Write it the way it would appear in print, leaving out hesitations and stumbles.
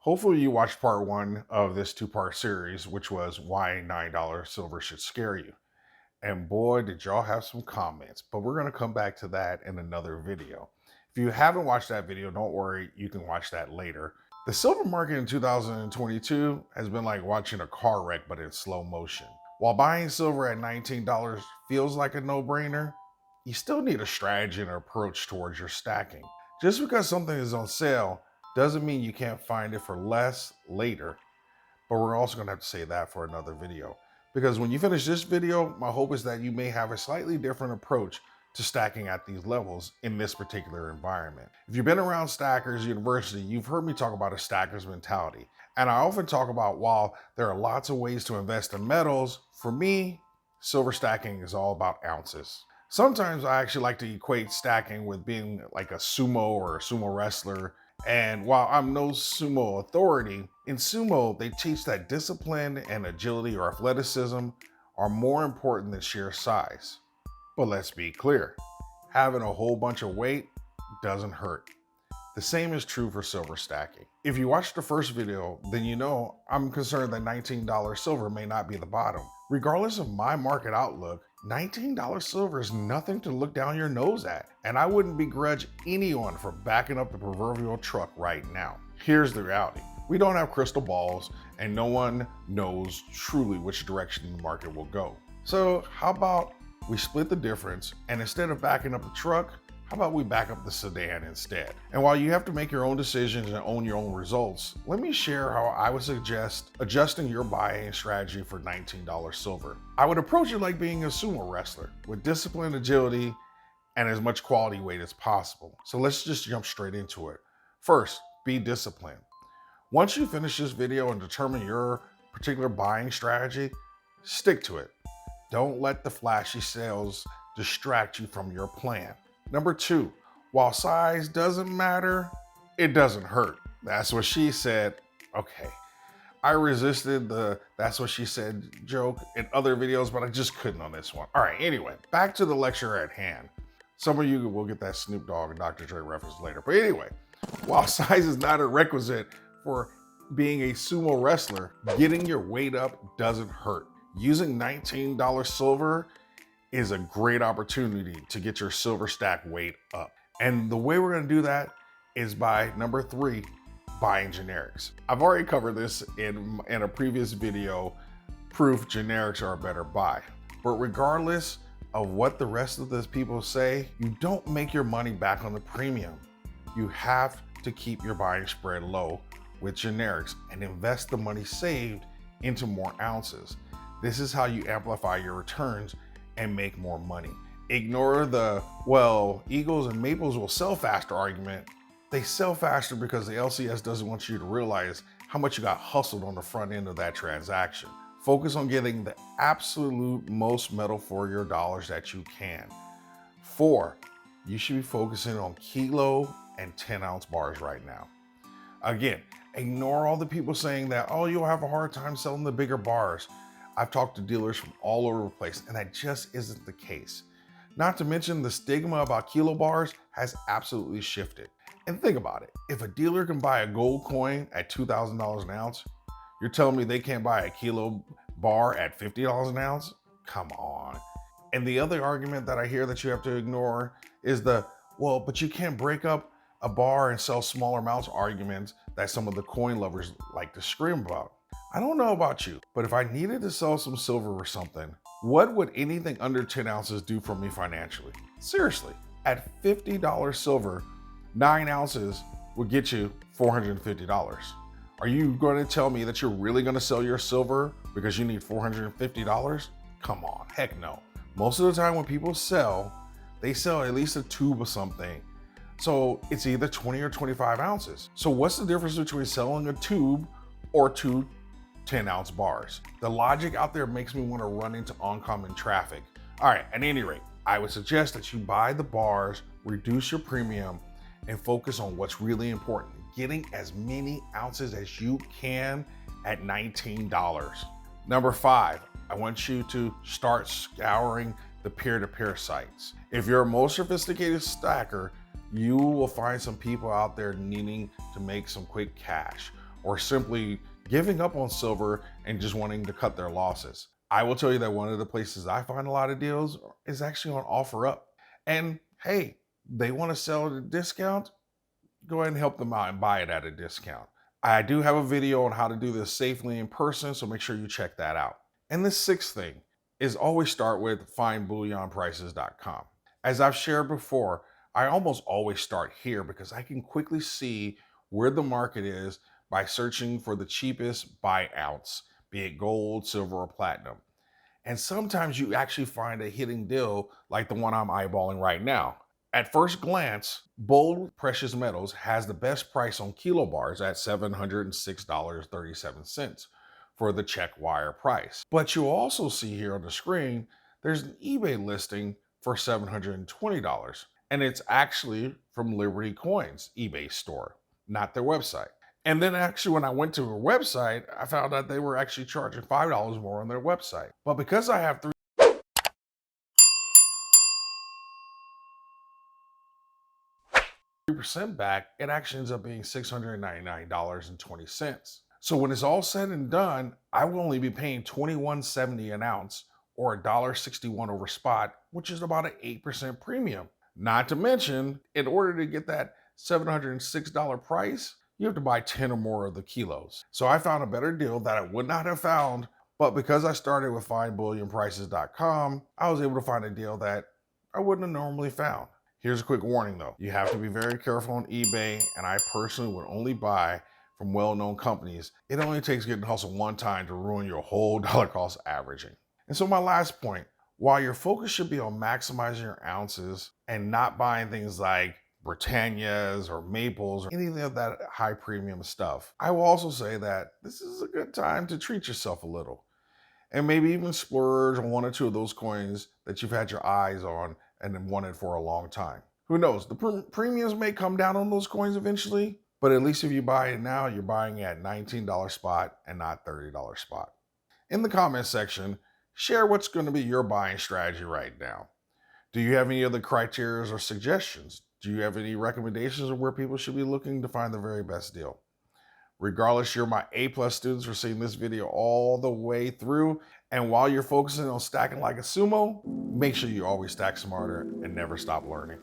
Hopefully you watched part one of this two-part series, which was why $9 silver should scare you. And boy, did y'all have some comments, but we're gonna come back to that in another video. If you haven't watched that video, don't worry, you can watch that later. The silver market in 2022 has been like watching a car wreck, but in slow motion. While buying silver at $19 feels like a no-brainer, you still need a strategy and approach towards your stacking. Just because something is on sale doesn't mean you can't find it for less later, but we're also gonna have to say that for another video. Because when you finish this video, my hope is that you may have a slightly different approach to stacking at these levels in this particular environment. If you've been around Stackers University, you've heard me talk about a stacker's mentality. And I often talk about while there are lots of ways to invest in metals, for me, silver stacking is all about ounces. Sometimes I actually like to equate stacking with being like a sumo or a sumo wrestler. And while I'm no sumo authority, in sumo, they teach that discipline and agility or athleticism are more important than sheer size. But let's be clear, having a whole bunch of weight doesn't hurt. The same is true for silver stacking. If you watched the first video, then you know I'm concerned that $19 silver may not be the bottom. Regardless of my market outlook, $19 silver is nothing to look down your nose at, and I wouldn't begrudge anyone for backing up the proverbial truck right now. Here's the reality. We don't have crystal balls, and no one knows truly which direction the market will go. So how about we split the difference, and instead of backing up the truck, how about we back up the sedan instead? And while you have to make your own decisions and own your own results, let me share how I would suggest adjusting your buying strategy for $19 silver. I would approach it like being a sumo wrestler with discipline, agility, and as much quality weight as possible. So let's just jump straight into it. First, be disciplined. Once you finish this video and determine your particular buying strategy, stick to it. Don't let the flashy sales distract you from your plan. Number two, while size doesn't matter, it doesn't hurt. That's what she said. Okay, I resisted the that's what she said joke in other videos, but I just couldn't on this one. All right, anyway, back to the lecture at hand. Some of you will get that Snoop Dogg and Dr. Dre reference later. But anyway, while size is not a requisite for being a sumo wrestler, getting your weight up doesn't hurt. Using $19 silver is a great opportunity to get your silver stack weight up. And the way we're gonna do that is by number three, buying generics. I've already covered this in a previous video, proof generics are a better buy. But regardless of what the rest of the people say, you don't make your money back on the premium. You have to keep your buying spread low with generics and invest the money saved into more ounces. This is how you amplify your returns and make more money. Ignore the, well, Eagles and Maples will sell faster argument. They sell faster because the LCS doesn't want you to realize how much you got hustled on the front end of that transaction. Focus on getting the absolute most metal for your dollars that you can. 4, you should be focusing on kilo and 10-ounce bars right now. Again, ignore all the people saying that, oh, you'll have a hard time selling the bigger bars. I've talked to dealers from all over the place, and that just isn't the case. Not to mention the stigma about kilo bars has absolutely shifted. And think about it, if a dealer can buy a gold coin at $2,000 an ounce, you're telling me they can't buy a kilo bar at $50 an ounce? Come on. And the other argument that I hear that you have to ignore is the, well, but you can't break up a bar and sell smaller amounts arguments that some of the coin lovers like to scream about. I don't know about you, but if I needed to sell some silver or something, what would anything under 10 ounces do for me financially? Seriously, at $50 silver, 9 ounces would get you $450. Are you going to tell me that you're really going to sell your silver because you need $450? Come on, heck no. Most of the time when people sell, they sell at least a tube of something. So it's either 20 or 25 ounces. So what's the difference between selling a tube or two 10-ounce bars? The logic out there makes me want to run into oncoming traffic. All right, at any rate, I would suggest that you buy the bars, reduce your premium, and focus on what's really important, getting as many ounces as you can at $19. Number 5, I want you to start scouring the peer-to-peer sites. If you're a more sophisticated stacker, you will find some people out there needing to make some quick cash, or simply giving up on silver and just wanting to cut their losses. I will tell you that one of the places I find a lot of deals is actually on OfferUp. And hey, they want to sell at a discount? Go ahead and help them out and buy it at a discount. I do have a video on how to do this safely in person, so make sure you check that out. And the sixth thing is always start with findbullionprices.com. As I've shared before, I almost always start here because I can quickly see where the market is by searching for the cheapest by ounce, be it gold, silver, or platinum. And sometimes you actually find a hidden deal like the one I'm eyeballing right now. At first glance, Bold Precious Metals has the best price on kilobars at $706.37 for the check wire price. But you'll also see here on the screen, there's an eBay listing for $720. And it's actually from Liberty Coins eBay store, not their website. And then actually when I went to their website, I found out they were actually charging $5 more on their website. But because I have 3% back, it actually ends up being $699.20. So when it's all said and done, I will only be paying $21.70 an ounce or $1.61 over spot, which is about an 8% premium. Not to mention, in order to get that $706 price, you have to buy 10 or more of the kilos. So I found a better deal that I would not have found, but because I started with findbullionprices.com, I was able to find a deal that I wouldn't have normally found. Here's a quick warning though. You have to be very careful on eBay, and I personally would only buy from well-known companies. It only takes getting hustled one time to ruin your whole dollar cost averaging. And so my last point, while your focus should be on maximizing your ounces and not buying things like Britannias or Maples or anything of that high premium stuff, I will also say that this is a good time to treat yourself a little and maybe even splurge on one or two of those coins that you've had your eyes on and then wanted for a long time. Who knows? The premiums may come down on those coins eventually, but at least if you buy it now, you're buying at $19 spot and not $30 spot. In the comment section, share what's going to be your buying strategy right now. Do you have any other criteria or suggestions? Do you have any recommendations of where people should be looking to find the very best deal? Regardless, you're my A+ students for seeing this video all the way through. And while you're focusing on stacking like a sumo, make sure you always stack smarter and never stop learning.